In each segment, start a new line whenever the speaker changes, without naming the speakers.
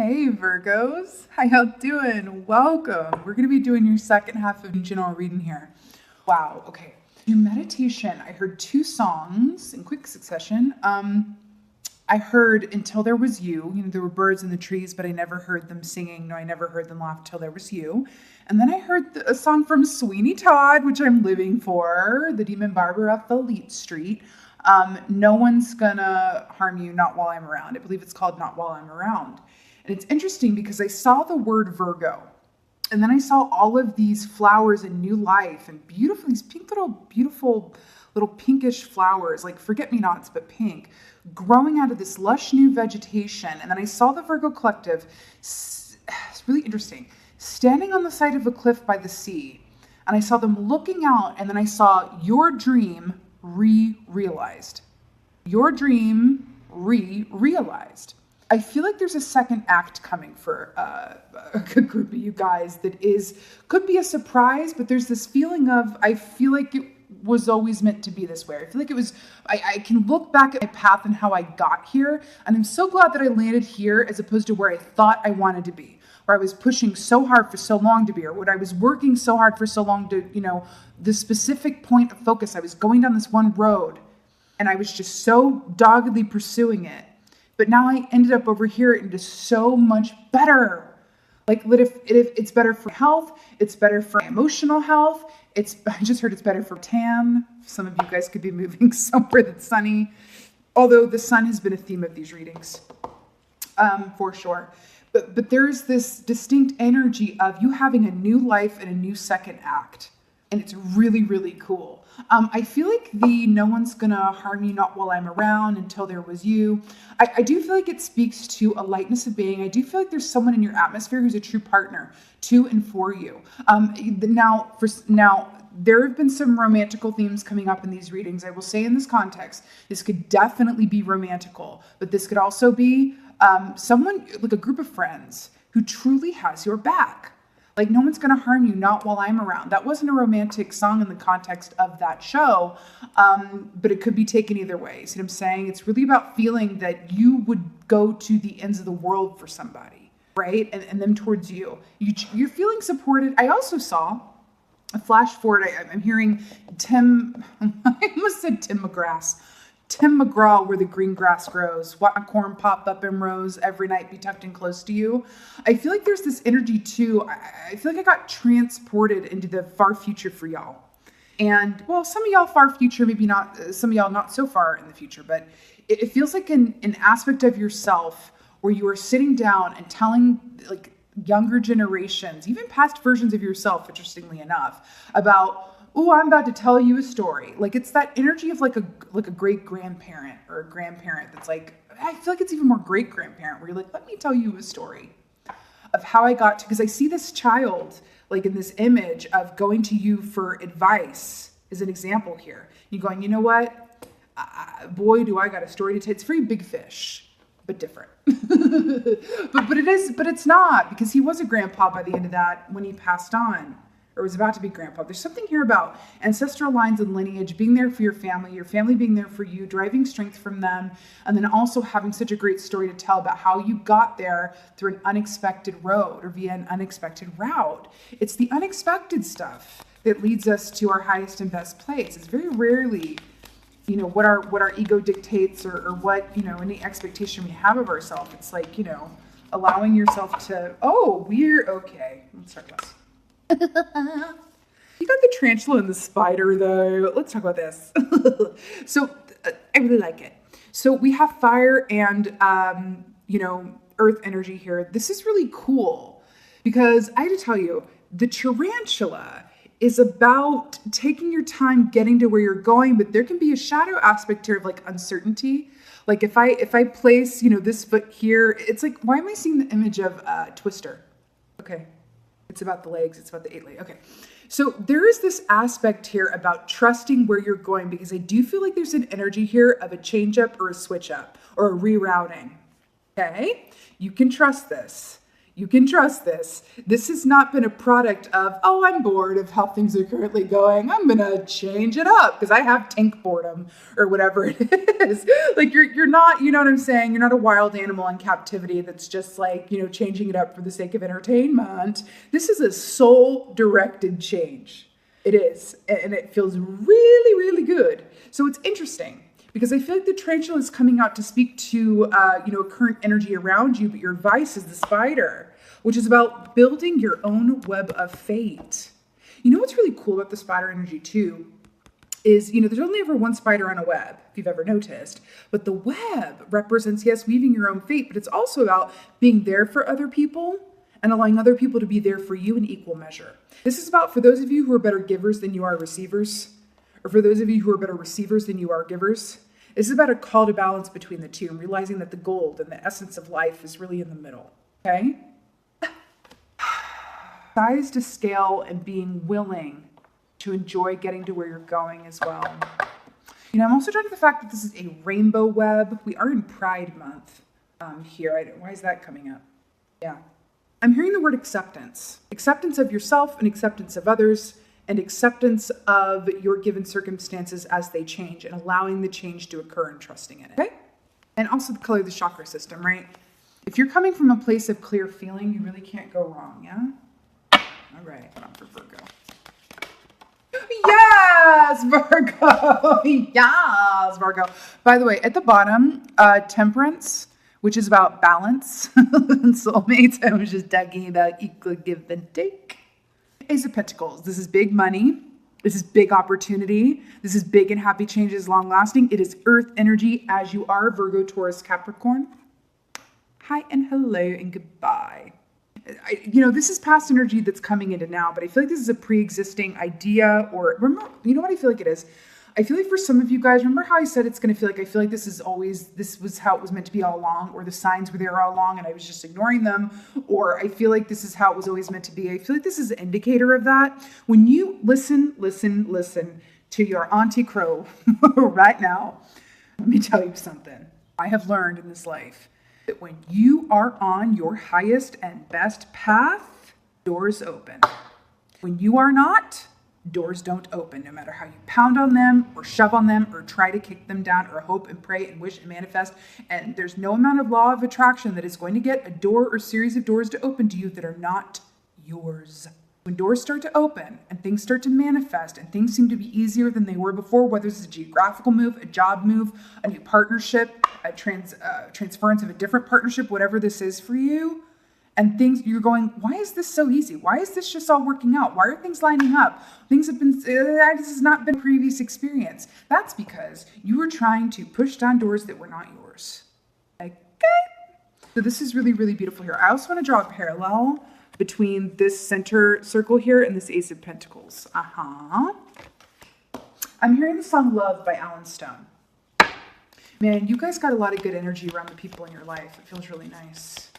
Hey Virgos, how y'all doing? Welcome. We're going to be doing your second half of general reading here. Wow, okay. Your meditation, I heard two songs in quick succession. I heard Until There Was You. There were birds in the trees, but I never heard them singing. No, I never heard them laugh till there was you. And then I heard a song from Sweeney Todd, which I'm living for, the Demon Barber off Elite Street. No one's gonna harm you, not while I'm around. I believe it's called Not While I'm Around. And it's interesting because I saw the word Virgo, and then I saw all of these flowers in new life and beautiful, these beautiful little pinkish flowers, like forget-me-nots, but pink, growing out of this lush new vegetation. And then I saw the Virgo collective, it's really interesting, standing on the side of a cliff by the sea. And I saw them looking out, and then I saw your dream realized. Your dream realized. I feel like there's a second act coming for a good group of you guys that could be a surprise, but there's this feeling of, I feel like it was always meant to be this way. I feel like it was, I can look back at my path and how I got here, and I'm so glad that I landed here as opposed to where I thought I wanted to be, where I was pushing so hard for so long to be, or what I was working so hard for so long to, the specific point of focus. I was going down this one road, and I was just so doggedly pursuing it. But now I ended up over here into so much better. Like if it's better for health, it's better for emotional health. I just heard it's better for tan. Some of you guys could be moving somewhere that's sunny. Although the sun has been a theme of these readings, for sure. But there's this distinct energy of you having a new life and a new second act. And it's really, really cool. I feel like no one's gonna harm you, not while I'm around, until there was you. I do feel like it speaks to a lightness of being. I do feel like there's someone in your atmosphere who's a true partner to and for you. Now, there have been some romantical themes coming up in these readings. I will say in this context, this could definitely be romantical, but this could also be someone, like a group of friends who truly has your back. Like, no one's going to harm you, not while I'm around. That wasn't a romantic song in the context of that show, but it could be taken either way. See what I'm saying? It's really about feeling that you would go to the ends of the world for somebody, right? And them towards you. You're feeling supported. I also saw a flash forward. I'm hearing Tim, I almost said Tim McGraw, where the green grass grows, what a corn pop up in rows, every night be tucked in close to you. I feel like there's this energy too. I feel like I got transported into the far future for y'all. And well, some of y'all far future, maybe not, some of y'all not so far in the future, but it feels like an aspect of yourself where you are sitting down and telling like younger generations, even past versions of yourself, interestingly enough, about, oh, I'm about to tell you a story. Like, it's that energy of like a great grandparent or a grandparent that's like, I feel like it's even more great grandparent where you're like, let me tell you a story of how I got to, because I see this child like in this image of going to you for advice is an example here. You going, you know what? Boy, do I got a story to tell. It's very Big Fish, but different. but it's not, because he was a grandpa by the end of that when he passed on. Or was about to be grandpa. There's something here about ancestral lines and lineage, being there for your family being there for you, driving strength from them, and then also having such a great story to tell about how you got there through an unexpected road or via an unexpected route. It's the unexpected stuff that leads us to our highest and best place. It's very rarely, what our ego dictates or what, any expectation we have of ourselves. It's like, allowing yourself to, okay, let's start this. You got the tarantula and the spider, though. Let's talk about this. So I really like it. So we have fire and, earth energy here. This is really cool because I have to tell you, the tarantula is about taking your time getting to where you're going, but there can be a shadow aspect here of like uncertainty. Like if I place, this foot here, it's like, why am I seeing the image of Twister? Okay. It's about the legs. It's about the 8 leg. Okay. So there is this aspect here about trusting where you're going, because I do feel like there's an energy here of a change up or a switch up or a rerouting. Okay. You can trust this. You can trust this. This has not been a product of, oh, I'm bored of how things are currently going. I'm going to change it up because I have tank boredom or whatever it is. Like you're not, you know what I'm saying? You're not a wild animal in captivity that's just like, changing it up for the sake of entertainment. This is a soul directed change. It is. And it feels really, really good. So it's interesting. Because I feel like the tarantula is coming out to speak to, current energy around you, but your advice is the spider, which is about building your own web of fate. You know what's really cool about the spider energy too is, there's only ever one spider on a web, if you've ever noticed. But the web represents, yes, weaving your own fate, but it's also about being there for other people and allowing other people to be there for you in equal measure. This is about, for those of you who are better givers than you are receivers, or for those of you who are better receivers than you are givers. This is about a call to balance between the two and realizing that the gold and the essence of life is really in the middle, okay? Size to scale and being willing to enjoy getting to where you're going as well. I'm also drawn to the fact that this is a rainbow web. We are in Pride Month here. Why is that coming up? Yeah. I'm hearing the word acceptance. Acceptance of yourself and acceptance of others, and acceptance of your given circumstances as they change and allowing the change to occur and trusting in it, okay? And also the color of the chakra system, right? If you're coming from a place of clear feeling, you really can't go wrong, yeah? All right, hold on for Virgo. Yes, Virgo! Yes, Virgo. By the way, at the bottom, Temperance, which is about balance and soulmates. I was just talking about equal give and take. Ace of Pentacles. This is big money. This is big opportunity. This is big and happy changes, long lasting. It is earth energy as you are, Virgo, Taurus, Capricorn. Hi and hello and goodbye. This is past energy that's coming into now, but I feel like this is a pre-existing idea or remember, you know what I feel like it is? I feel like for some of you guys, remember how I said it's going to feel like, I feel like this was how it was meant to be all along, or the signs were there all along and I was just ignoring them, or I feel like this is how it was always meant to be. I feel like this is an indicator of that. When you listen to your Auntie Crow right now, let me tell you something. I have learned in this life that when you are on your highest and best path, doors open. When you are not, doors don't open, no matter how you pound on them or shove on them or try to kick them down or hope and pray and wish and manifest. And there's no amount of law of attraction that is going to get a door or series of doors to open to you that are not yours. When doors start to open and things start to manifest and things seem to be easier than they were before, whether it's a geographical move, a job move, a new partnership, a transference of a different partnership, whatever this is for you, and things you're going, why is this so easy? Why is this just all working out? Why are things lining up? Things have been, this has not been previous experience. That's because you were trying to push down doors that were not yours. Okay? So this is really, really beautiful here. I also want to draw a parallel between this center circle here and this Ace of Pentacles. I'm hearing the song Love by Alan Stone. Man, you guys got a lot of good energy around the people in your life. It feels really nice.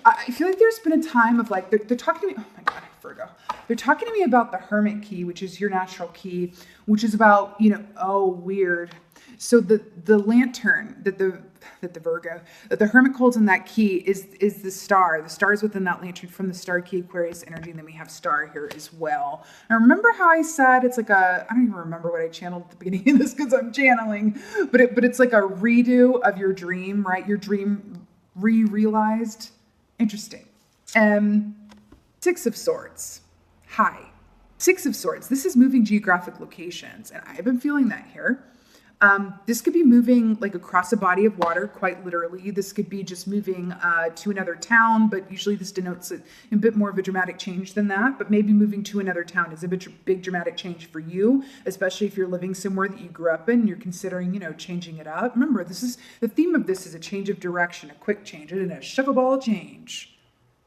I feel like there's been a time of like, they're talking to me, oh my God, Virgo. They're talking to me about the Hermit key, which is your natural key, which is about, weird. So the lantern that the Hermit holds in that key is the star. The star is within that lantern from the star key Aquarius energy, and then we have star here as well. And remember how I said it's like I don't even remember what I channeled at the beginning of this because I'm channeling, but it's like a redo of your dream, right? Your dream re-realized. Interesting. Six of Swords. Hi. Six of Swords. This is moving geographic locations, and I've been feeling that here. This could be moving like across a body of water, quite literally. This could be just moving to another town, but usually this denotes a bit more of a dramatic change than that. But maybe moving to another town is a big dramatic change for you, especially if you're living somewhere that you grew up in and you're considering, changing it up. Remember, the theme of this is a change of direction, a quick change, and a shuffle ball change.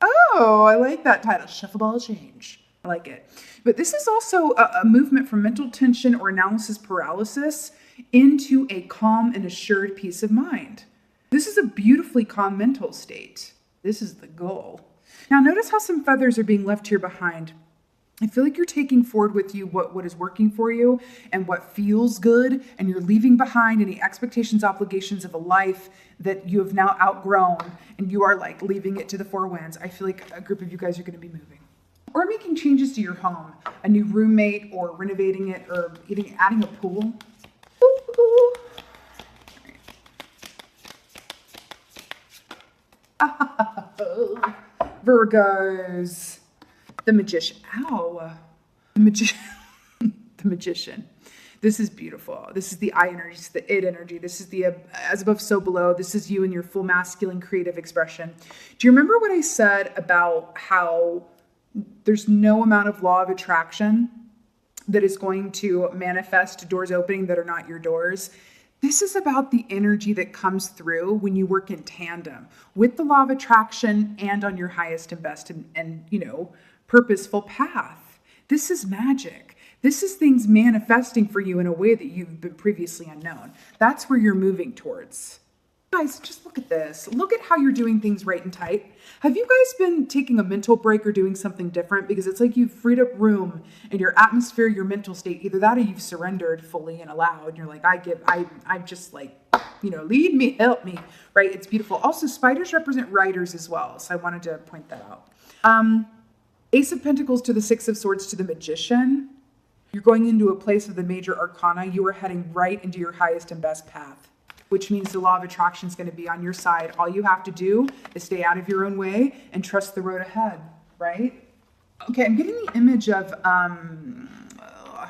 Oh, I like that title, shuffle ball change. I like it. But this is also a movement from mental tension or analysis paralysis into a calm and assured peace of mind. This is a beautifully calm mental state. This is the goal. Now notice how some feathers are being left here behind. I feel like you're taking forward with you what is working for you and what feels good, and you're leaving behind any expectations, obligations of a life that you have now outgrown, and you are like leaving it to the four winds. I feel like a group of you guys are going to be moving. Or making changes to your home, a new roommate, or renovating it, or even adding a pool. Ooh. Virgos. The magician. Ow. The magician. The magician. This is beautiful. This is the I energy. This is the id energy. This is the as above, so below. This is you and your full masculine creative expression. Do you remember what I said about how there's no amount of law of attraction that is going to manifest doors opening that are not your doors? This is about the energy that comes through when you work in tandem with the law of attraction and on your highest and best and purposeful path. This is magic. This is things manifesting for you in a way that you've been previously unknown. That's where you're moving towards. Guys, just look at this. Look at how you're doing things right and tight. Have you guys been taking a mental break or doing something different? Because it's like you've freed up room in your atmosphere, your mental state. Either that or you've surrendered fully and allowed. And you're like, I'm just like, lead me, help me, right? It's beautiful. Also, spiders represent writers as well. So I wanted to point that out. Ace of Pentacles to the Six of Swords to the Magician. You're going into a place of the major arcana. You are heading right into your highest and best path, which means the law of attraction is going to be on your side. All you have to do is stay out of your own way and trust the road ahead, right? Okay, I'm getting the image of,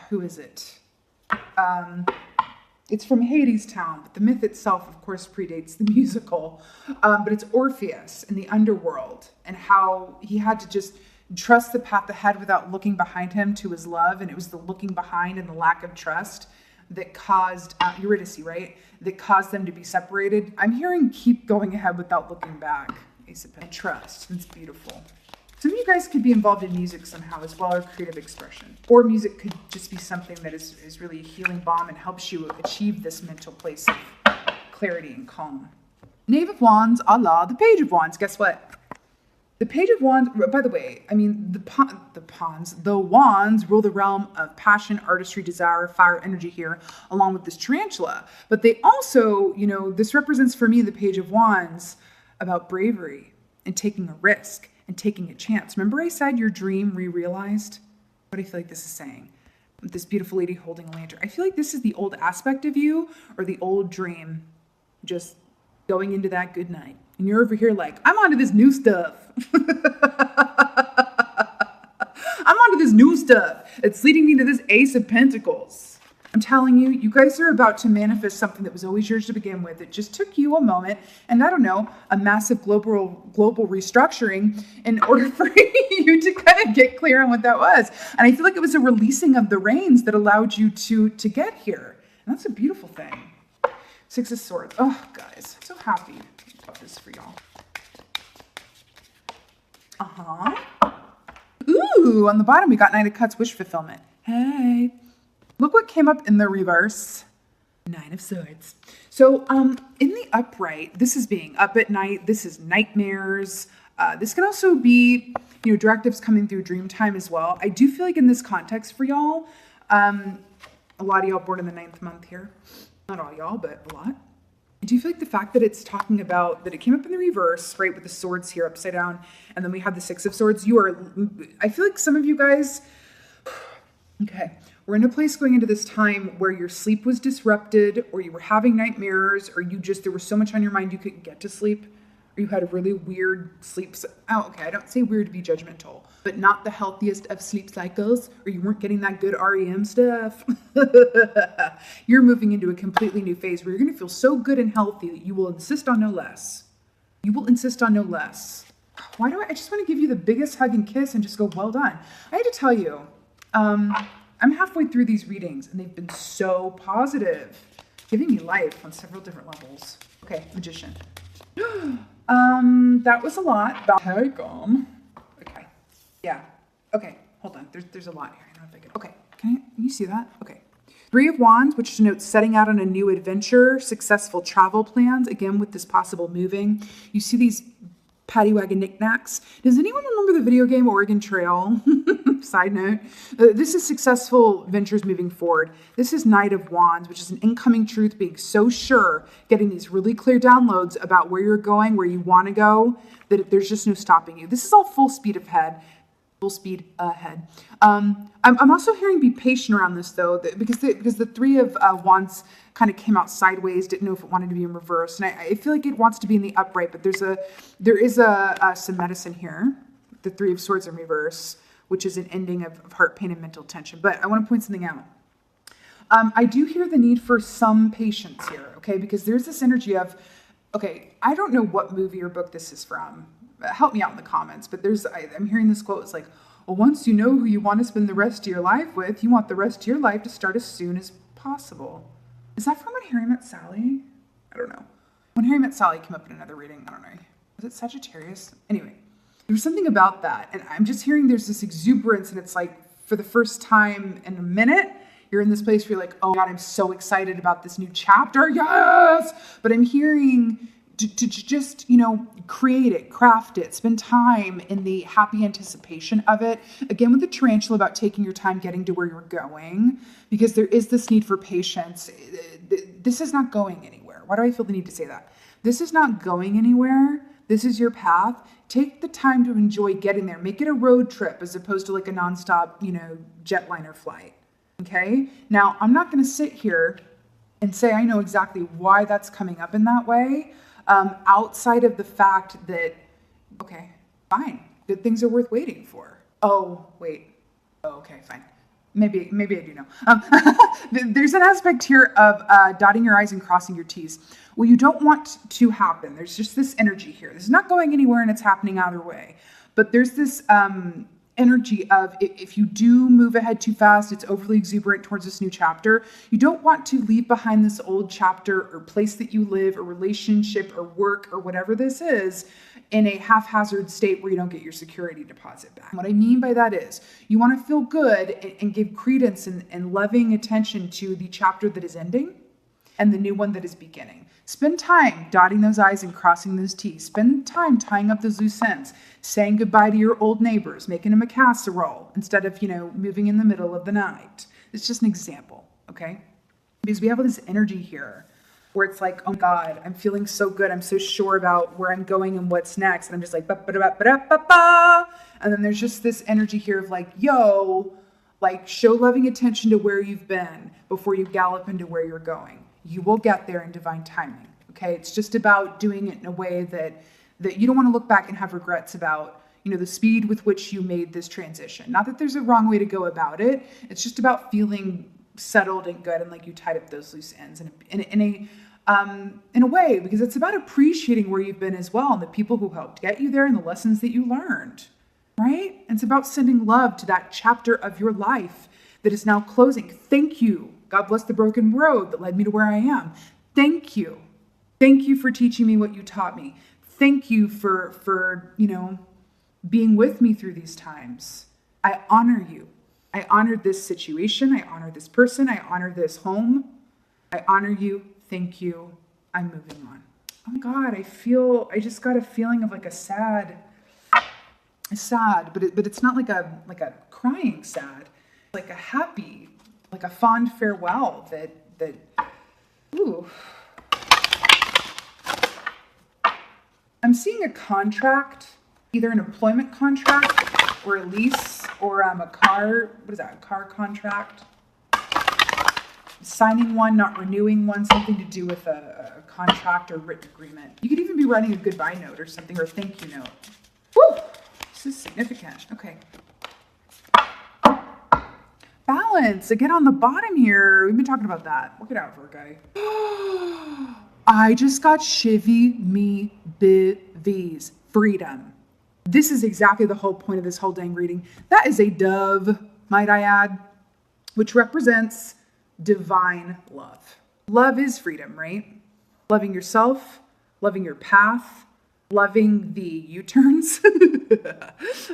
who is it? It's from Hades Town, but the myth itself, of course, predates the musical. But it's Orpheus in the underworld and how he had to just trust the path ahead without looking behind him to his love. And it was the looking behind and the lack of trust that caused Eurydice, right? That caused them to be separated. I'm hearing keep going ahead without looking back. Ace of Pentacles. Trust. It's beautiful. Some of you guys could be involved in music somehow as well, or creative expression. Or music could just be something that is really a healing balm and helps you achieve this mental place of clarity and calm. Knave of Wands, a the Page of Wands. Guess what? The Page of Wands, by the way, the wands rule the realm of passion, artistry, desire, fire, energy here, along with this tarantula. But they also, this represents for me the Page of Wands about bravery and taking a risk and taking a chance. Remember I said your dream re-realized? What do I feel like this is saying? This beautiful lady holding a lantern. I feel like this is the old aspect of you or the old dream just going into that good night. And you're over here like, I'm onto this new stuff. I'm onto this new stuff. It's leading me to this Ace of Pentacles. I'm telling you, you guys are about to manifest something that was always yours to begin with. It just took you a moment and a massive global restructuring in order for you to kind of get clear on what that was. And I feel like it was a releasing of the reins that allowed you to get here. And that's a beautiful thing. Six of Swords. Oh, guys, I'm so happy about this for y'all. Ooh, on the bottom we got Nine of Cups, wish fulfillment. Hey, look what came up in the reverse. Nine of Swords. So in the upright, this is being up at night. This is nightmares. This can also be, directives coming through dream time as well. I do feel like in this context for y'all, a lot of y'all born in the 9th month here. Not all y'all, but a lot. I do feel like the fact that it's talking about that it came up in the reverse, right, with the swords here upside down, and then we have the Six of Swords. I feel like some of you guys, okay, we're in a place going into this time where your sleep was disrupted, or you were having nightmares, or there was so much on your mind you couldn't get to sleep, or you had a really weird sleep. Oh, okay, I don't say weird to be judgmental, but not the healthiest of sleep cycles, or you weren't getting that good REM stuff. You're moving into a completely new phase where you're going to feel so good and healthy that you will insist on no less. You will insist on no less. Why do I just want to give you the biggest hug and kiss and just go, well done. I had to tell you, I'm halfway through these readings and they've been so positive, giving me life on several different levels. Okay, Magician. That was a lot. Okay. Yeah. Okay. Hold on. There's a lot here. I don't know if I can. Okay. Can you see that? Okay. Three of Wands, which denotes setting out on a new adventure, successful travel plans, again, with this possible moving. You see these Paddywhack knickknacks. Does anyone remember the video game Oregon Trail? Side note. This is successful ventures moving forward. This is Knight of Wands, which is an incoming truth, being so sure, getting these really clear downloads about where you're going, where you want to go, that there's just no stopping you. This is all full speed ahead. Full speed ahead. I'm also hearing be patient around this though, because the Three of Wands kind of came out sideways, didn't know if it wanted to be in reverse, and I feel like it wants to be in the upright, but there is some medicine here. The Three of Swords in reverse, which is an ending of heart pain and mental tension. But I want to point something out. I do hear the need for some patience here, okay? Because there's this energy of, okay, I don't know what movie or book this is from. Help me out in the comments. But I'm hearing this quote. It's like, well, once you know who you want to spend the rest of your life with, you want the rest of your life to start as soon as possible. Is that from When Harry Met Sally? I don't know. When Harry Met Sally came up in another reading. I don't know. Was it Sagittarius? Anyway, there's something about that. And I'm just hearing there's this exuberance, and it's like for the first time in a minute, you're in this place where you're like, oh God, I'm so excited about this new chapter. Yes! But I'm hearing to just, create it, craft it, spend time in the happy anticipation of it. Again, with the tarantula, about taking your time getting to where you're going, because there is this need for patience. This is not going anywhere. Why do I feel the need to say that? This is not going anywhere. This is your path. Take the time to enjoy getting there. Make it a road trip as opposed to like a nonstop, jetliner flight. Okay? Now, I'm not going to sit here and say I know exactly why that's coming up in that way, outside of the fact that, okay, fine, good things are worth waiting for. Oh, wait. Oh, okay, fine. Maybe I do know. There's an aspect here of dotting your I's and crossing your T's. Well, you don't want to happen. There's just this energy here. This is not going anywhere, and it's happening either way. But there's this energy of if you do move ahead too fast, it's overly exuberant towards this new chapter. You don't want to leave behind this old chapter or place that you live or relationship or work or whatever this is in a haphazard state where you don't get your security deposit back. What I mean by that is you want to feel good and give credence and loving attention to the chapter that is ending and the new one that is beginning. Spend time dotting those I's and crossing those T's. Spend time tying up those loose ends, saying goodbye to your old neighbors, making them a casserole instead of, moving in the middle of the night. It's just an example, okay? Because we have all this energy here where it's like, oh God, I'm feeling so good. I'm so sure about where I'm going and what's next. And I'm just like, ba-ba-da-ba-ba-da-ba-ba. And then there's just this energy here of like, yo, like show loving attention to where you've been before you gallop into where you're going. You will get there in divine timing, okay? It's just about doing it in a way that you don't want to look back and have regrets about, the speed with which you made this transition. Not that there's a wrong way to go about it. It's just about feeling settled and good and like you tied up those loose ends in a way, because it's about appreciating where you've been as well and the people who helped get you there and the lessons that you learned, right? And it's about sending love to that chapter of your life that is now closing. Thank you. God bless the broken road that led me to where I am. Thank you. Thank you for teaching me what you taught me. Thank you for being with me through these times. I honor you. I honor this situation. I honor this person. I honor this home. I honor you. Thank you. I'm moving on. Oh my God, I just got a feeling of like a sad, but it's not like a crying sad, like a happy, like a fond farewell that ooh. I'm seeing a contract, either an employment contract or a lease or a car, what is that, a car contract? Signing one, not renewing one, something to do with a contract or written agreement. You could even be writing a goodbye note or something, or a thank you note. Woo! This is significant. Okay. Balance, again on the bottom here. We've been talking about that. Work it out, Virgo. I just got shivy me bivies. Freedom. This is exactly the whole point of this whole dang reading. That is a dove, might I add, which represents divine love. Love is freedom, right? Loving yourself, loving your path, loving the U-turns,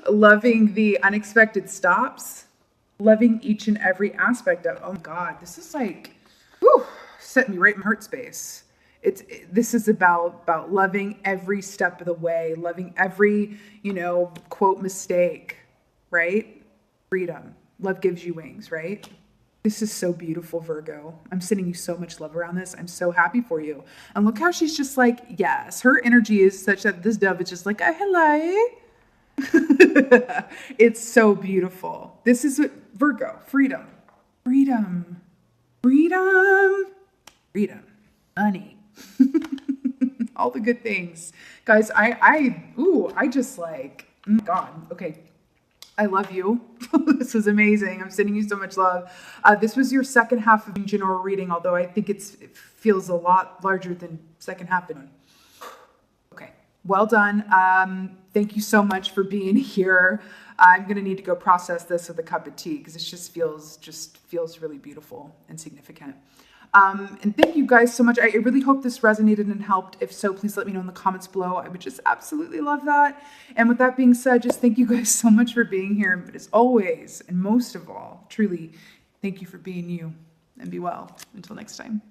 loving the unexpected stops, loving each and every aspect of, oh God, this is like, whew, set me right in heart space. This is about loving every step of the way, loving every, quote, mistake, right? Freedom. Love gives you wings, right? This is so beautiful, Virgo. I'm sending you so much love around this. I'm so happy for you. And look how she's just like, yes, her energy is such that this dove is just like, oh, hello. It's so beautiful. This is what Virgo, freedom, freedom, freedom, freedom, money. All the good things. Guys, I just like, oh my God. Okay. I love you. This was amazing. I'm sending you so much love. This was your second half of general reading, although I think it feels a lot larger than second half. Okay, well done. Thank you so much for being here. I'm going to need to go process this with a cup of tea because it just feels really beautiful and significant. And thank you guys so much. I really hope this resonated and helped. If so, please let me know in the comments below. I would just absolutely love that. And with that being said, just thank you guys so much for being here. But as always, and most of all, truly, thank you for being you, and be well. Until next time.